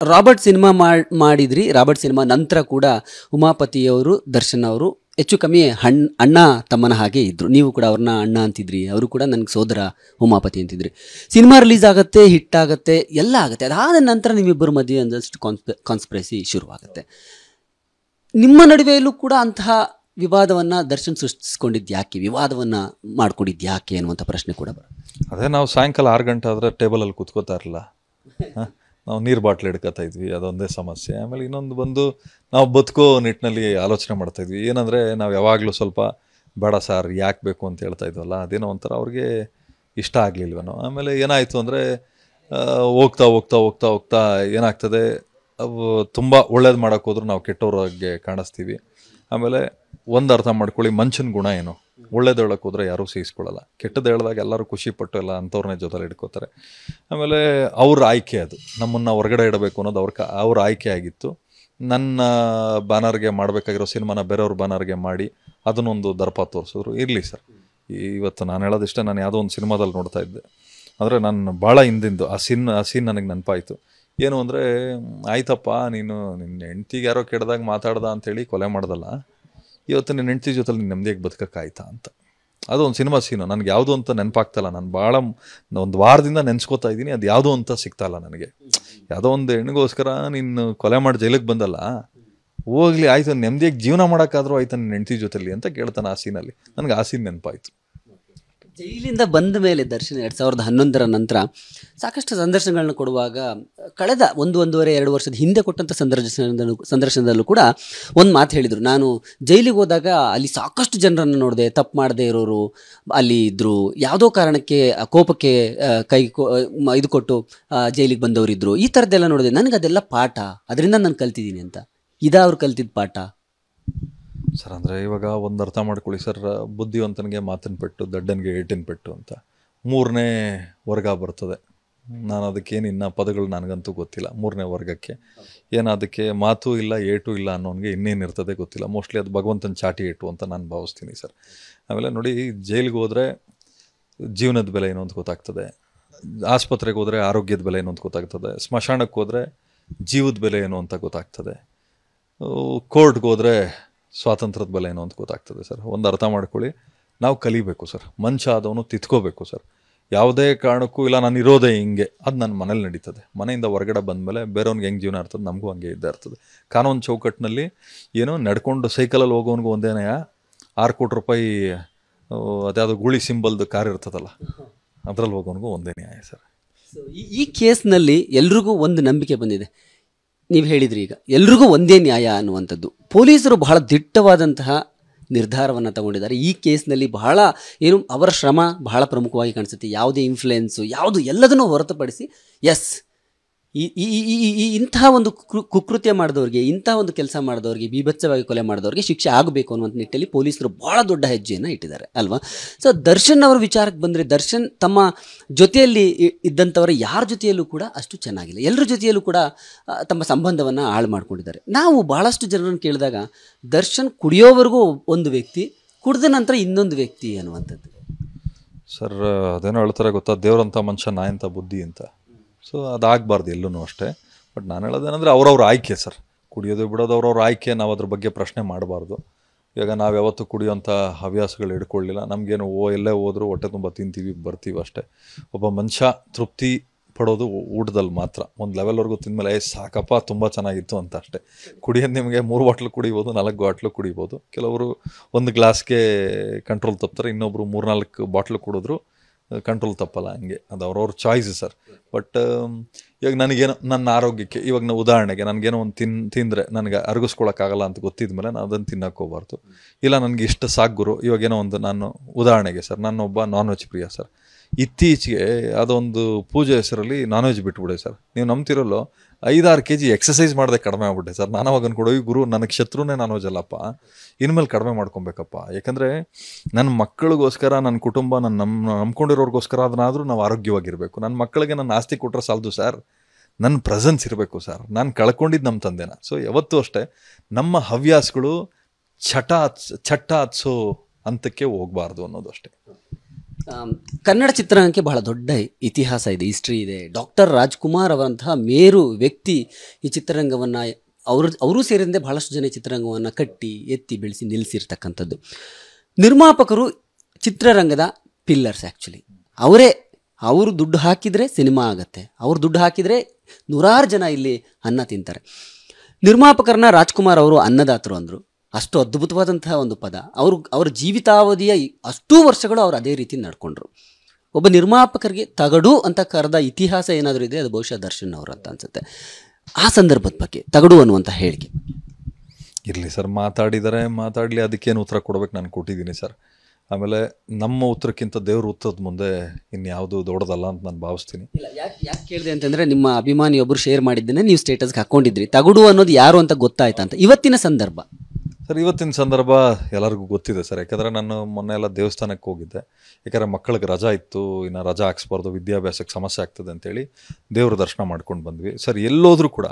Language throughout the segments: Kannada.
ರಾಬರ್ಟ್ ಸಿನಿಮಾ ಮಾಡಿದ್ರಿ. ರಾಬರ್ಟ್ ಸಿನಿಮಾ ನಂತರ ಕೂಡ ಉಮಾಪತಿಯವರು ದರ್ಶನ್ ಅವರು ಹೆಚ್ಚು ಕಮ್ಮಿ ಅಣ್ಣ ತಮ್ಮನ ಹಾಗೆ ಇದ್ರು. ನೀವು ಕೂಡ ಅವ್ರನ್ನ ಅಣ್ಣ ಅಂತಿದ್ರಿ, ಅವರು ಕೂಡ ನನಗೆ ಸೋದರ ಉಮಾಪತಿ ಅಂತಿದ್ರಿ. ಸಿನಿಮಾ ರಿಲೀಸ್ ಆಗುತ್ತೆ, ಹಿಟ್ ಆಗುತ್ತೆ, ಎಲ್ಲ ಆಗುತ್ತೆ. ಅದಾದ ನಂತರ ನಿಮ್ಮಿಬ್ಬರು ಮದುವೆ ಒಂದಷ್ಟು ಕಾನ್ಸ್ಪಿರಸಿ ಶುರುವಾಗುತ್ತೆ. ನಿಮ್ಮ ನಡುವೆಯಲ್ಲೂ ಕೂಡ ಅಂತಹ ವಿವಾದವನ್ನು ದರ್ಶನ್ ಸೃಷ್ಟಿಸ್ಕೊಂಡಿದ್ದು ಯಾಕೆ, ವಿವಾದವನ್ನು ಮಾಡ್ಕೊಂಡಿದ್ದು ಯಾಕೆ ಅನ್ನುವಂಥ ಪ್ರಶ್ನೆ ಕೂಡ ಬರುತ್ತೆ. ಅದೇ ನಾವು ಸಾಯಂಕಾಲ 6 ಗಂಟೆ ಆದರೆ ಟೇಬಲಲ್ಲಿ ಕೂತ್ಕೋತಾ ಇರಲ್ಲ, ನಾವು ನೀರು ಬಾಟ್ಲ್ ಹಿಡ್ಕೊತಾ ಇದ್ವಿ, ಅದೊಂದೇ ಸಮಸ್ಯೆ. ಆಮೇಲೆ ಇನ್ನೊಂದು ಬಂದು ನಾವು ಬದುಕೋ ನಿಟ್ಟಿನಲ್ಲಿ ಆಲೋಚನೆ ಮಾಡ್ತಾಯಿದ್ವಿ. ಏನಂದರೆ ನಾವು ಯಾವಾಗಲೂ ಸ್ವಲ್ಪ ಬೇಡ ಸರ್ ಯಾಕೆ ಬೇಕು ಅಂತ ಹೇಳ್ತಾ ಇದ್ವಲ್ಲ, ಅದೇನೋ ಒಂಥರ ಅವ್ರಿಗೆ ಇಷ್ಟ ಆಗಲಿಲ್ವೇನೋ. ಆಮೇಲೆ ಏನಾಯಿತು ಅಂದರೆ ಹೋಗ್ತಾ ಹೋಗ್ತಾ ಹೋಗ್ತಾ ಹೋಗ್ತಾ ಏನಾಗ್ತದೆ, ಅವು ತುಂಬ ಒಳ್ಳೇದು ಮಾಡೋಕ್ಕೆ ಹೋದ್ರೂ ನಾವು ಕೆಟ್ಟವ್ರಿಗೆ ಕಾಣಿಸ್ತೀವಿ. ಆಮೇಲೆ ಒಂದು ಅರ್ಥ ಮಾಡ್ಕೊಳ್ಳಿ, ಮನುಷ್ಯನ ಗುಣ ಏನು, ಒಳ್ಳೇದು ಹೇಳೋಕೆ ಹೋದರೆ ಯಾರೂ ಸಹಿಸ್ಕೊಳ್ಳಲ್ಲ, ಕೆಟ್ಟದ್ದು ಹೇಳಿದಾಗ ಎಲ್ಲರೂ ಖುಷಿಪಟ್ಟು ಎಲ್ಲ ಅಂಥವ್ರನ್ನೇ ಜೊತೆಲಿ ಇಟ್ಕೋತಾರೆ. ಆಮೇಲೆ ಅವ್ರ ಆಯ್ಕೆ ಅದು, ನಮ್ಮನ್ನು ಹೊರಗಡೆ ಇಡಬೇಕು ಅನ್ನೋದು ಅವ್ರ ಆಯ್ಕೆ ಆಗಿತ್ತು. ನನ್ನ ಬ್ಯಾನರ್ಗೆ ಮಾಡಬೇಕಾಗಿರೋ ಸಿನಿಮಾನ ಬೇರೆಯವ್ರ ಬ್ಯಾನರ್ಗೆ ಮಾಡಿ ಅದನ್ನೊಂದು ದರ್ಪ ತೋರಿಸಿದ್ರು. ಇರಲಿ ಸರ್, ಇವತ್ತು ನಾನು ಹೇಳೋದಿಷ್ಟೇ, ನಾನು ಯಾವುದೋ ಒಂದು ಸಿನಿಮಾದಲ್ಲಿ ನೋಡ್ತಾ ಇದ್ದೆ, ಅಂದರೆ ನಾನು ಭಾಳ ಹಿಂದಿಂದು ಆ ಸೀನ್ ನನಗೆ ನೆನಪಾಯಿತು. ಏನು ಅಂದರೆ, ಆಯ್ತಪ್ಪ ನೀನು ನಿನ್ನ ಹೆಂಡ್ತಿಗೆ ಯಾರೋ ಕೆಡ್ದಾಗ ಮಾತಾಡ್ದ ಅಂಥೇಳಿ ಕೊಲೆ ಮಾಡ್ದಲ್ಲ, ಇವತ್ತು ನಿನ್ನ ಹೆಂಡ್ತಿ ಜೊತೆಲಿ ನಿನ್ನ ನೆಮ್ಮದಿಯಾಗಿ ಬದುಕೋಕ್ಕಾಯ್ತಾ ಅಂತ. ಅದು ಒಂದು ಸಿನಿಮಾ ಸೀನು, ನನಗೆ ಯಾವುದು ಅಂತ ನೆನಪಾಗ್ತಲ್ಲ. ನಾನು ಭಾಳ ಒಂದು ವಾರದಿಂದ ನೆನೆಸ್ಕೋತಾ ಇದ್ದೀನಿ, ಅದು ಯಾವುದೋ ಅಂತ ಸಿಗ್ತಾಯಿಲ್ಲ ನನಗೆ. ಯಾವುದೋ ಒಂದು ಹೆಣ್ಣಿಗೋಸ್ಕರ ನೀನು ಕೊಲೆ ಮಾಡಿ ಜೈಲಿಗೆ ಬಂದಲ್ಲ, ಹೋಗ್ಲಿ ಆಯಿತು, ನೆಮ್ಮದಿಯಾಗಿ ಜೀವನ ಮಾಡೋಕ್ಕಾದ್ರೂ ಆಯ್ತಾ ನಿನ್ನ ಹೆಂಡ್ತಿ ಜೊತೆಲಿ ಅಂತ ಕೇಳ್ತಾನೆ ಆ ಸೀನಲ್ಲಿ. ನನಗೆ ಆ ಸೀನ್ ನೆನಪಾಯಿತು. ಜೈಲಿಂದ ಬಂದ ಮೇಲೆ ದರ್ಶನ್ 2011ರ ನಂತರ ಸಾಕಷ್ಟು ಸಂದರ್ಶನಗಳನ್ನ ಕೊಡುವಾಗ ಕಳೆದ 1-1.5-2 ವರ್ಷದ ಹಿಂದೆ ಕೊಟ್ಟಂಥ ಸಂದರ್ಶನದಲ್ಲೂ ಕೂಡ ಒಂದು ಮಾತು ಹೇಳಿದರು. ನಾನು ಜೈಲಿಗೆ ಹೋದಾಗ ಅಲ್ಲಿ ಸಾಕಷ್ಟು ಜನರನ್ನು ನೋಡಿದೆ, ತಪ್ಪು ಮಾಡದೇ ಇರೋರು ಅಲ್ಲಿ ಇದ್ದರು, ಯಾವುದೋ ಕಾರಣಕ್ಕೆ ಕೋಪಕ್ಕೆ ಇದು ಕೊಟ್ಟು ಜೈಲಿಗೆ ಬಂದವರಿದ್ದರು, ಈ ಥರದ್ದೆಲ್ಲ ನೋಡಿದೆ. ನನಗೆ ಅದೆಲ್ಲ ಪಾಠ, ಅದರಿಂದ ನಾನು ಕಲ್ತಿದ್ದೀನಿ ಅಂತ. ಅವ್ರು ಕಲ್ತಿದ್ದ ಪಾಠ ಸರ್. ಅಂದರೆ ಇವಾಗ ಒಂದು ಅರ್ಥ ಮಾಡ್ಕೊಳ್ಳಿ ಸರ್, ಬುದ್ಧಿವಂತನಿಗೆ ಮಾತಿನ ಪೆಟ್ಟು, ದಡ್ಡನಿಗೆ ಏಟಿನ ಪೆಟ್ಟು ಅಂತ 3ನೇ ವರ್ಗ ಬರ್ತದೆ. ನಾನು ಅದಕ್ಕೇನು ಇನ್ನೂ ಪದಗಳು ನನಗಂತೂ ಗೊತ್ತಿಲ್ಲ. 3ನೇ ವರ್ಗಕ್ಕೆ ಏನು, ಅದಕ್ಕೆ ಮಾತು ಇಲ್ಲ ಏಟು ಇಲ್ಲ ಅನ್ನೋನಿಗೆ ಇನ್ನೇನಿರ್ತದೆ ಗೊತ್ತಿಲ್ಲ. ಮೋಸ್ಟ್ಲಿ ಅದು ಭಗವಂತನ ಚಾಟಿ ಏಟು ಅಂತ ನಾನು ಭಾವಿಸ್ತೀನಿ ಸರ್. ಆಮೇಲೆ ನೋಡಿ, ಜೈಲಿಗೆ ಹೋದರೆ ಜೀವನದ ಬೆಲೆ ಏನು ಅಂತ ಗೊತ್ತಾಗ್ತದೆ, ಆಸ್ಪತ್ರೆಗೆ ಹೋದರೆ ಆರೋಗ್ಯದ ಬೆಲೆ ಏನು ಅಂತ ಗೊತ್ತಾಗ್ತದೆ, ಸ್ಮಶಾನಕ್ಕೆ ಹೋದರೆ ಜೀವದ ಬೆಲೆ ಏನು ಅಂತ ಗೊತ್ತಾಗ್ತದೆ, ಕೋರ್ಟ್ಗೆ ಹೋದರೆ ಸ್ವಾತಂತ್ರ್ಯದ ಬೆಲೆ ಏನು ಅಂತ ಗೊತ್ತಾಗ್ತದೆ ಸರ್. ಒಂದು ಅರ್ಥ ಮಾಡ್ಕೊಳ್ಳಿ, ನಾವು ಕಲಿಬೇಕು ಸರ್. ಮನುಷ್ಯ ಆದವನು ತಿದ್ಕೋಬೇಕು ಸರ್. ಯಾವುದೇ ಕಾರಣಕ್ಕೂ ಇಲ್ಲ ನಾನು ಇರೋದೇ ಹಿಂಗೆ, ಅದು ನನ್ನ ಮನೇಲಿ ನಡೀತದೆ. ಮನೆಯಿಂದ ಹೊರಗಡೆ ಬಂದಮೇಲೆ ಬೇರೆಯವ್ನಿಗೆ ಹೆಂಗೆ ಜೀವನ ಇರ್ತದೆ, ನಮಗೂ ಹಂಗೆ ಇದ್ದೇ ಇರ್ತದೆ. ಕಾನೂನು ಚೌಕಟ್ಟಿನಲ್ಲಿ ಏನೋ ನಡ್ಕೊಂಡು ಸೈಕಲಲ್ಲಿ ಹೋಗೋನಿಗೂ ಒಂದೇ ನ್ಯಾಯ, 6 ಕೋಟಿ ರೂಪಾಯಿ ಅದ್ಯಾವುದೋ ಗುಳಿ ಸಿಂಬಲ್ದು ಕಾರ್ ಇರ್ತದಲ್ಲ, ಅದರಲ್ಲಿ ಹೋಗೋನಿಗೂ ಒಂದೇ ನ್ಯಾಯ ಸರ್. ಈ ಕೇಸ್ನಲ್ಲಿ ಎಲ್ರಿಗೂ ಒಂದು ನಂಬಿಕೆ ಬಂದಿದೆ. ನೀವು ಹೇಳಿದ್ರಿ ಈಗ ಎಲ್ರಿಗೂ ಒಂದೇ ನ್ಯಾಯ ಅನ್ನುವಂಥದ್ದು. ಪೊಲೀಸರು ಬಹಳ ದಿಟ್ಟವಾದಂತಹ ನಿರ್ಧಾರವನ್ನು ತಗೊಂಡಿದ್ದಾರೆ ಈ ಕೇಸ್ನಲ್ಲಿ. ಬಹಳ ಏನು ಅವರ ಶ್ರಮ ಬಹಳ ಪ್ರಮುಖವಾಗಿ ಕಾಣಿಸುತ್ತೆ. ಯಾವುದೇ ಇನ್ಫ್ಲುಯೆನ್ಸು ಯಾವುದು ಎಲ್ಲದನ್ನೂ ಹೊರತುಪಡಿಸಿ ಎಸ್ ಇಂತಹ ಒಂದು ಕುಕೃತ್ಯ ಮಾಡಿದವ್ರಿಗೆ, ಇಂತಹ ಒಂದು ಕೆಲಸ ಮಾಡಿದವ್ರಿಗೆ, ಬೀಭತ್ಸವಾಗಿ ಕೊಲೆ ಮಾಡಿದವ್ರಿಗೆ ಶಿಕ್ಷೆ ಆಗಬೇಕು ಅನ್ನುವಂಥ ನಿಟ್ಟಲ್ಲಿ ಪೊಲೀಸರು ಭಾಳ ದೊಡ್ಡ ಹೆಜ್ಜೆಯನ್ನು ಇಟ್ಟಿದ್ದಾರೆ ಅಲ್ವಾ. ಸೊ ದರ್ಶನ್ ಅವರ ವಿಚಾರಕ್ಕೆ ಬಂದರೆ, ದರ್ಶನ್ ತಮ್ಮ ಜೊತೆಯಲ್ಲಿ ಇದ್ದಂಥವರ ಯಾರ ಜೊತೆಯಲ್ಲೂ ಕೂಡ ಅಷ್ಟು ಚೆನ್ನಾಗಿಲ್ಲ. ಎಲ್ಲರ ಜೊತೆಯಲ್ಲೂ ಕೂಡ ತಮ್ಮ ಸಂಬಂಧವನ್ನು ಹಾಳು ಮಾಡ್ಕೊಂಡಿದ್ದಾರೆ. ನಾವು ಭಾಳಷ್ಟು ಜನರನ್ನು ಕೇಳಿದಾಗ ದರ್ಶನ್ ಕುಡಿಯೋವರೆಗೂ ಒಂದು ವ್ಯಕ್ತಿ, ಕುಡಿದ ನಂತರ ಇನ್ನೊಂದು ವ್ಯಕ್ತಿ ಅನ್ನುವಂಥದ್ದು. ಸರ್ ಅದೇನೋ ಹೇಳ್ತಾರೆ ಗೊತ್ತಾ, ದೇವರಂಥ ಮನುಷ್ಯ ನಾಯಂಥ ಬುದ್ಧಿ ಅಂತ. ಸೊ ಅದಾಗಬಾರ್ದು ಎಲ್ಲೂ ಅಷ್ಟೇ. ಬಟ್ ನಾನು ಹೇಳೋದೇನೆಂದರೆ ಅವ್ರವ್ರ ಆಯ್ಕೆ ಸರ್. ಕುಡಿಯೋದು ಬಿಡೋದು ಅವ್ರವ್ರ ಆಯ್ಕೆ, ನಾವು ಅದ್ರ ಬಗ್ಗೆ ಪ್ರಶ್ನೆ ಮಾಡಬಾರ್ದು. ಇವಾಗ ನಾವು ಯಾವತ್ತೂ ಕುಡಿಯೋಂಥ ಹವ್ಯಾಸಗಳು ಹಿಡ್ಕೊಳ್ಳಿಲ್ಲ. ನಮಗೇನು ಎಲ್ಲೇ ಹೋದರೂ ಹೊಟ್ಟೆ ತುಂಬ ತಿಂತೀವಿ ಬರ್ತೀವಿ ಅಷ್ಟೇ. ಒಬ್ಬ ಮನುಷ್ಯ ತೃಪ್ತಿ ಪಡೋದು ಊಟದಲ್ಲಿ ಮಾತ್ರ. ಒಂದು ಲೆವೆಲ್ವರೆಗೂ ತಿಂದಮೇಲೆ ಸಾಕಪ್ಪ ತುಂಬ ಚೆನ್ನಾಗಿತ್ತು ಅಂತ ಅಷ್ಟೇ. ಕುಡಿಯೋದು ನಿಮಗೆ 3 ಬಾಟ್ಲು ಕುಡಿಬೋದು, 4 ಬಾಟ್ಲು ಕುಡಿಬೋದು. ಕೆಲವರು 1 ಗ್ಲಾಸ್ಗೆ ಕಂಟ್ರೋಲ್ ತಪ್ತಾರೆ, ಇನ್ನೊಬ್ಬರು 3-4 ಬಾಟ್ಲು ಕುಡಿದ್ರು ಕಂಟ್ರೋಲ್ ತಪ್ಪಲ್ಲ. ಹಂಗೆ ಅದು ಅವ್ರವ್ರ ಚಾಯ್ಸ್ ಸರ್. ಬಟ್ ಇವಾಗ ನನಗೇನೋ ನನ್ನ ಆರೋಗ್ಯಕ್ಕೆ, ಇವಾಗ ನಾವು ಉದಾಹರಣೆಗೆ ನನಗೇನೋ ಒಂದು ತಿಂದರೆ ನನಗೆ ಅರಗಿಸ್ಕೊಳಕ್ಕಾಗಲ್ಲ ಅಂತ ಗೊತ್ತಿದ್ಮೇಲೆ ನಾನು ಅದನ್ನು ತಿನ್ನಕ್ಕೆ ಹೋಗ್ಬಾರ್ದು. ಇಲ್ಲ ನನಗೆ ಇಷ್ಟು ಸಾಕು ಗುರು, ಇವಾಗೇನೋ ಒಂದು ನಾನು ಉದಾಹರಣೆಗೆ ಸರ್, ನಾನೊಬ್ಬ ನಾನ್ ವೆಜ್ ಪ್ರಿಯ ಸರ್. ಇತ್ತೀಚೆಗೆ ಅದೊಂದು ಪೂಜೆ ಹೆಸರಲ್ಲಿ ನಾನ್ ವೆಜ್ ಬಿಟ್ಬಿಡೆ ಸರ್. ನೀವು ನಂಬ್ತಿರಲ್ಲೋ 5-6 kg ಎಕ್ಸಸೈಸ್ ಮಾಡದೆ ಕಡಿಮೆ ಆಗ್ಬಿಟ್ಟೆ ಸರ್. ನಾನು ಅವಾಗ ಅನ್ಕೊಡೋ, ಈ ಗುರು ನನಗೆ ಶತ್ರುನೇ ನಾನ್ ವೆಜ್ ಅಲ್ಲಪ್ಪ, ಇನ್ಮೇಲೆ ಕಡಿಮೆ ಮಾಡ್ಕೊಬೇಕಪ್ಪ. ಯಾಕಂದರೆ ನನ್ನ ಮಕ್ಕಳಿಗೋಸ್ಕರ, ನನ್ನ ಕುಟುಂಬ, ನಂಬ್ಕೊಂಡಿರೋರಿಗೋಸ್ಕರ ಅದನ್ನಾದರೂ ನಾವು ಆರೋಗ್ಯವಾಗಿರಬೇಕು. ನನ್ನ ಮಕ್ಕಳಿಗೆ ನನ್ನ ಆಸ್ತಿ ಕೊಟ್ಟರೆ ಸಾಲದು ಸರ್, ನನ್ನ ಪ್ರೆಸೆನ್ಸ್ ಇರಬೇಕು ಸರ್. ನಾನು ಕಳ್ಕೊಂಡಿದ್ದು ನಮ್ಮ ತಂದೆನ. ಸೊ ಯಾವತ್ತೂ ಅಷ್ಟೇ ನಮ್ಮ ಹವ್ಯಾಸಗಳು ಚಟ್ಟ ಹತ್ಸೋ ಹಂತಕ್ಕೆ ಹೋಗಬಾರ್ದು ಅನ್ನೋದು ಅಷ್ಟೇ. ಕನ್ನಡ ಚಿತ್ರರಂಗಕ್ಕೆ ಬಹಳ ದೊಡ್ಡ ಇತಿಹಾಸ ಇದೆ, ಹಿಸ್ಟ್ರಿ ಇದೆ. ಡಾಕ್ಟರ್ ರಾಜ್ಕುಮಾರ್ ಅವರಂತಹ ಮೇರು ವ್ಯಕ್ತಿ ಈ ಚಿತ್ರರಂಗವನ್ನು ಅವರೂ ಸೇರಿದಂತೆ ಬಹಳಷ್ಟು ಜನ ಈ ಚಿತ್ರರಂಗವನ್ನು ಕಟ್ಟಿ ಎತ್ತಿ ಬೆಳೆಸಿ ನಿಲ್ಲಿಸಿರ್ತಕ್ಕಂಥದ್ದು. ನಿರ್ಮಾಪಕರು ಚಿತ್ರರಂಗದ ಪಿಲ್ಲರ್ಸ್. ಆ್ಯಕ್ಚುಲಿ ಅವರು ದುಡ್ಡು ಹಾಕಿದರೆ ಸಿನಿಮಾ ಆಗುತ್ತೆ, ಅವರು ದುಡ್ಡು ಹಾಕಿದರೆ ನೂರಾರು ಜನ ಇಲ್ಲಿ ಅನ್ನ ತಿಂತಾರೆ. ನಿರ್ಮಾಪಕರನ್ನ ರಾಜ್ಕುಮಾರ್ ಅವರು ಅನ್ನದಾತರು ಅಂದರು. ಅಷ್ಟು ಅದ್ಭುತವಾದಂತಹ ಒಂದು ಪದ. ಅವರ ಜೀವಿತಾವಧಿಯ ಅಷ್ಟೂ ವರ್ಷಗಳು ಅವರು ಅದೇ ರೀತಿ ನಡ್ಕೊಂಡ್ರು. ಒಬ್ಬ ನಿರ್ಮಾಪಕರಿಗೆ ತಗಡು ಅಂತ ಕರೆದ ಇತಿಹಾಸ ಏನಾದರೂ ಇದೆ, ಅದು ಬಹುಶಃ ದರ್ಶನ್ ಅವರು ಅಂತ ಅನ್ಸುತ್ತೆ. ಆ ಸಂದರ್ಭದ ಬಗ್ಗೆ ತಗಡು ಅನ್ನುವಂಥ ಹೇಳಿಕೆ ಇರಲಿ ಸರ್, ಮಾತಾಡಲಿ, ಅದಕ್ಕೇನು ಉತ್ತರ ಕೊಡ್ಬೇಕು ನಾನು ಕೊಟ್ಟಿದ್ದೀನಿ ಸರ್. ಆಮೇಲೆ ನಮ್ಮ ಉತ್ತರಕ್ಕಿಂತ ದೇವ್ರ ಉತ್ತರದ ಮುಂದೆ ಇನ್ಯಾವುದು ದೊಡ್ಡದಲ್ಲ ಅಂತ ನಾನು ಭಾವಿಸ್ತೀನಿ. ಇಲ್ಲ, ಯಾಕೆ ಕೇಳಿದೆ ಅಂತಂದರೆ, ನಿಮ್ಮ ಅಭಿಮಾನಿಯೊಬ್ಬರು ಶೇರ್ ಮಾಡಿದ್ದೇನೆ, ನೀವು ಸ್ಟೇಟಸ್ಗೆ ಹಾಕ್ಕೊಂಡಿದ್ರಿ, ತಗಡು ಅನ್ನೋದು ಯಾರು ಅಂತ ಗೊತ್ತಾಯ್ತಾ ಅಂತ. ಇವತ್ತಿನ ಸಂದರ್ಭ ಎಲ್ಲರಿಗೂ ಗೊತ್ತಿದೆ ಸರ್. ಯಾಕಂದರೆ ನಾನು ಮೊನ್ನೆ ಎಲ್ಲ ದೇವಸ್ಥಾನಕ್ಕೆ ಹೋಗಿದ್ದೆ. ಯಾಕಂದರೆ ಮಕ್ಕಳಿಗೆ ರಜಾ ಇತ್ತು, ಇನ್ನು ರಜಾ ಹಾಕ್ಸ್ಬಾರ್ದು, ವಿದ್ಯಾಭ್ಯಾಸಕ್ಕೆ ಸಮಸ್ಯೆ ಆಗ್ತದೆ ಅಂತೇಳಿ ದೇವ್ರ ದರ್ಶನ ಮಾಡ್ಕೊಂಡು ಬಂದ್ವಿ ಸರ್. ಎಲ್ಲೋದ್ರೂ ಕೂಡ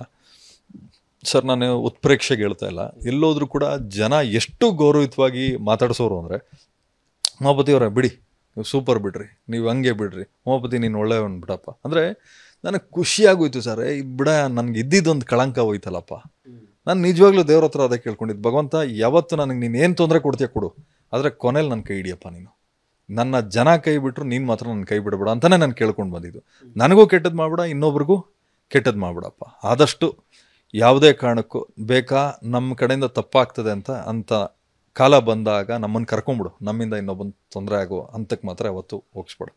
ಸರ್, ನಾನು ಉತ್ಪ್ರೇಕ್ಷೆಗೆ ಹೇಳ್ತಾ ಇಲ್ಲ, ಎಲ್ಲೋದ್ರೂ ಕೂಡ ಜನ ಎಷ್ಟು ಗೌರವಯುತವಾಗಿ ಮಾತಾಡಿಸೋರು ಅಂದರೆ, ಉಮಾಪತಿ ಅವರೇ ಬಿಡಿ, ನೀವು ಸೂಪರ್ ಬಿಡ್ರಿ, ನೀವು ಹಂಗೆ ಬಿಡ್ರಿ, ಉಮಾಪತಿ ನೀನು ಒಳ್ಳೆಯವನು ಬಿಡಪ್ಪ ಅಂದರೆ ನನಗೆ ಖುಷಿಯಾಗೋಯ್ತು ಸರ್. ಬಿಡ, ನನಗೆ ಇದ್ದಿದ್ದೊಂದು ಕಳಂಕ ಹೋಯ್ತಲ್ಲಪ್ಪ. ನಾನು ನಿಜವಾಗ್ಲೂ ದೇವ್ರ ಹತ್ರ ಅದೇ ಕೇಳ್ಕೊಂಡಿದ್ದು, ಭಗವಂತ ಯಾವತ್ತು ನನಗೆ ನೀನು ಏನು ತೊಂದರೆ ಕೊಡ್ತೀಯ ಕೊಡು, ಆದರೆ ಕೊನೆಯಲ್ಲಿ ನನ್ನ ಕೈ ಹಿಡಿಯಪ್ಪ ನೀನು. ನನ್ನ ಜನ ಕೈ ಬಿಟ್ಟರು ನೀನು ಮಾತ್ರ ನನ್ನ ಕೈ ಬಿಡಬೇಡ ಅಂತಲೇ ನಾನು ಕೇಳ್ಕೊಂಡು ಬಂದಿದ್ದು. ನನಗೂ ಕೆಟ್ಟದ್ದು ಮಾಡ್ಬೇಡ, ಇನ್ನೊಬ್ರಿಗೂ ಕೆಟ್ಟದ್ದು ಮಾಡ್ಬಿಡಪ್ಪ. ಆದಷ್ಟು ಯಾವುದೇ ಕಾರಣಕ್ಕೂ ಬೇಕಾ ನಮ್ಮ ಕಡೆಯಿಂದ ತಪ್ಪಾಗ್ತದೆ ಅಂತ ಕಾಲ ಬಂದಾಗ ನಮ್ಮನ್ನು ಕರ್ಕೊಂಬಿಡು, ನಮ್ಮಿಂದ ಇನ್ನೊಬ್ಬನ ತೊಂದರೆ ಆಗೋ ಹಂತಕ್ಕೆ ಮಾತ್ರ ಯಾವತ್ತು ಹೋಗಿಸ್ಬೇಡ.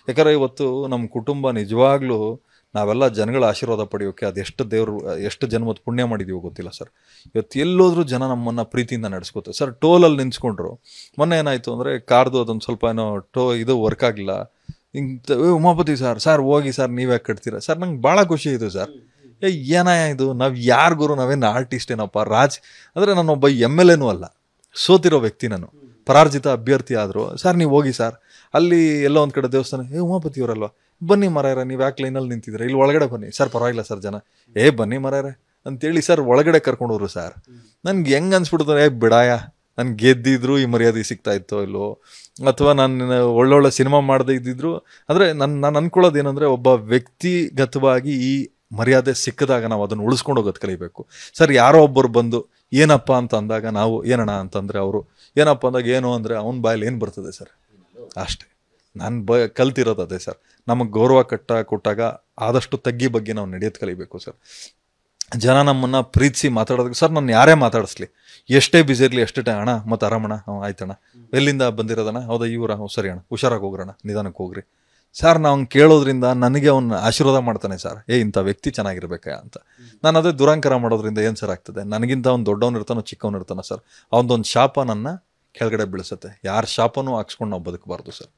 ಯಾಕಂದರೆ ಇವತ್ತು ನಮ್ಮ ಕುಟುಂಬ ನಿಜವಾಗ್ಲೂ ನಾವೆಲ್ಲ ಜನಗಳ ಆಶೀರ್ವಾದ ಪಡೆಯೋಕ್ಕೆ ಎಷ್ಟು ಜನ್ಮದ ಪುಣ್ಯ ಮಾಡಿದೀವೋ ಗೊತ್ತಿಲ್ಲ ಸರ್. ಇವತ್ತು ಎಲ್ಲೋದ್ರೂ ಜನ ನಮ್ಮನ್ನು ಪ್ರೀತಿಯಿಂದ ನಡೆಸ್ಕೋತಾರೆ ಸರ್. ಟೋಲಲ್ಲಿ ನಿಂತ್ಕೊಂಡ್ರು. ಮೊನ್ನೆ ಏನಾಯಿತು ಅಂದರೆ, ಕಾರ್ದು ಅದೊಂದು ಸ್ವಲ್ಪ ಏನೋ ಇದು ವರ್ಕ್ ಆಗಲಿಲ್ಲ. ಹಿಂಗೆ ಉಮಾಪತಿ ಸರ್ ಹೋಗಿ ಸರ್, ನೀವೇ ಕಟ್ತೀರಾ ಸರ್. ನಂಗೆ ಭಾಳ ಖುಷಿ ಆಯಿತು ಸರ್. ಇದು ನಾವು ಯಾರಿಗೂ ನಾವೇನು ಆರ್ಟಿಸ್ಟ್ ಏನಪ್ಪ, ಅಂದರೆ ನಾನೊಬ್ಬ MLA ಅಲ್ಲ, ಸೋತಿರೋ ವ್ಯಕ್ತಿ, ನಾನು ಪರಾರ್ಜಿತ ಅಭ್ಯರ್ಥಿ. ಆದರೂ ಸರ್ ನೀವು ಹೋಗಿ ಸರ್, ಅಲ್ಲಿ ಎಲ್ಲೋ ಒಂದು ಕಡೆ ದೇವಸ್ಥಾನ, ಉಮಾಪತಿ ಅವರಲ್ವಾ, ಬನ್ನಿ ಮರಾಯರ, ನೀವು ಯಾಕೆ ಲೈನಲ್ಲಿ ನಿಂತಿದ್ರೆ, ಇಲ್ಲಿ ಒಳಗಡೆ ಬನ್ನಿ ಸರ್, ಪರವಾಗಿಲ್ಲ ಸರ್ ಜನ, ಬನ್ನಿ ಮರಾಯರೆ ಅಂತೇಳಿ ಸರ್ ಒಳಗಡೆ ಕರ್ಕೊಂಡೋರು ಸರ್. ನನ್ಗೆ ಹೆಂಗೆ ಅನ್ಸ್ಬಿಡ್ತಾರೆ, ಬಿಡಾಯ, ನನ್ಗೆ ಗೆದ್ದಿದ್ರು ಈ ಮರ್ಯಾದೆ ಸಿಗ್ತಾ ಇತ್ತೋ ಇಲ್ಲೋ, ಅಥವಾ ನಾನು ಒಳ್ಳೊಳ್ಳೆ ಸಿನಿಮಾ ಮಾಡದೇ ಇದ್ದಿದ್ರು. ಅಂದರೆ ನಾನು ಅನ್ಕೊಳ್ಳೋದು ಏನಂದರೆ, ಒಬ್ಬ ವ್ಯಕ್ತಿಗತವಾಗಿ ಈ ಮರ್ಯಾದೆ ಸಿಕ್ಕಿದಾಗ ನಾವು ಅದನ್ನು ಉಳಿಸ್ಕೊಂಡು ಹೋಗೋದು ಕಲಿಬೇಕು ಸರ್. ಯಾರೋ ಒಬ್ಬರು ಬಂದು ಏನಪ್ಪ ಅಂತ ಅಂದಾಗ ನಾವು ಏನಣ್ಣ ಅಂತಂದರೆ, ಅವರು ಏನಪ್ಪ ಅಂದಾಗ ಏನು ಅಂದರೆ ಅವನ ಬಾಯಲ್ಲಿ ಏನು ಬರ್ತದೆ ಸರ್, ಅಷ್ಟೇ. ನಾನು ಕಲ್ತಿರೋದು ಅದೇ ಸರ್. ನಮಗೆ ಗೌರವ ಕೊಟ್ಟಾಗ ಆದಷ್ಟು ತಗ್ಗಿ ಬಗ್ಗೆ ನಾವು ನಡೆಯೋದು ಕಲಿಬೇಕು ಸರ್. ಜನ ನಮ್ಮನ್ನು ಪ್ರೀತಿಸಿ ಮಾತಾಡೋದಕ್ಕೆ ಸರ್, ನಾನು ಯಾರೇ ಮಾತಾಡಿಸ್ಲಿ, ಎಷ್ಟೇ ಬ್ಯುಸಿ ಇರಲಿ, ಎಷ್ಟೇ ಅಣ್ಣ ಮತ್ತು ಆರಾಮಣ್ಣ, ಆಯ್ತಣ್ಣ, ಎಲ್ಲಿಂದ ಬಂದಿರೋದಣ್ಣ, ಹೌದಾ ಇವರ, ಸರಿ ಅಣ್ಣ, ಹುಷಾರಾಗಿ ಹೋಗ್ರಣ್ಣ, ನಿಧಾನಕ್ಕೆ ಹೋಗ್ರಿ ಸರ್. ನಾವು ಕೇಳೋದ್ರಿಂದ ನನಗೆ ಅವನು ಆಶೀರ್ವಾದ ಮಾಡ್ತಾನೆ ಸರ್. ಇಂಥ ವ್ಯಕ್ತಿ ಚೆನ್ನಾಗಿರ್ಬೇಕಾ ಅಂತ. ನಾನು ಅದೇ ದುರಂಕಾರ ಮಾಡೋದ್ರಿಂದ ಏನು ಸರ್ ಆಗ್ತದೆ, ನನಗಿಂತ ಅವ್ನು ದೊಡ್ಡವನು ಇರ್ತಾನೋ ಚಿಕ್ಕವನು ಇರ್ತಾನೋ ಸರ್, ಅವನದೊಂದು ಶಾಪ ನನ್ನ ಕೆಳಗಡೆ ಬೀಳಿಸುತ್ತೆ. ಯಾರ ಶಾಪನೂ ಹಾಕ್ಸ್ಕೊಂಡು ನಾವು ಬದುಕಬಾರ್ದು ಸರ್.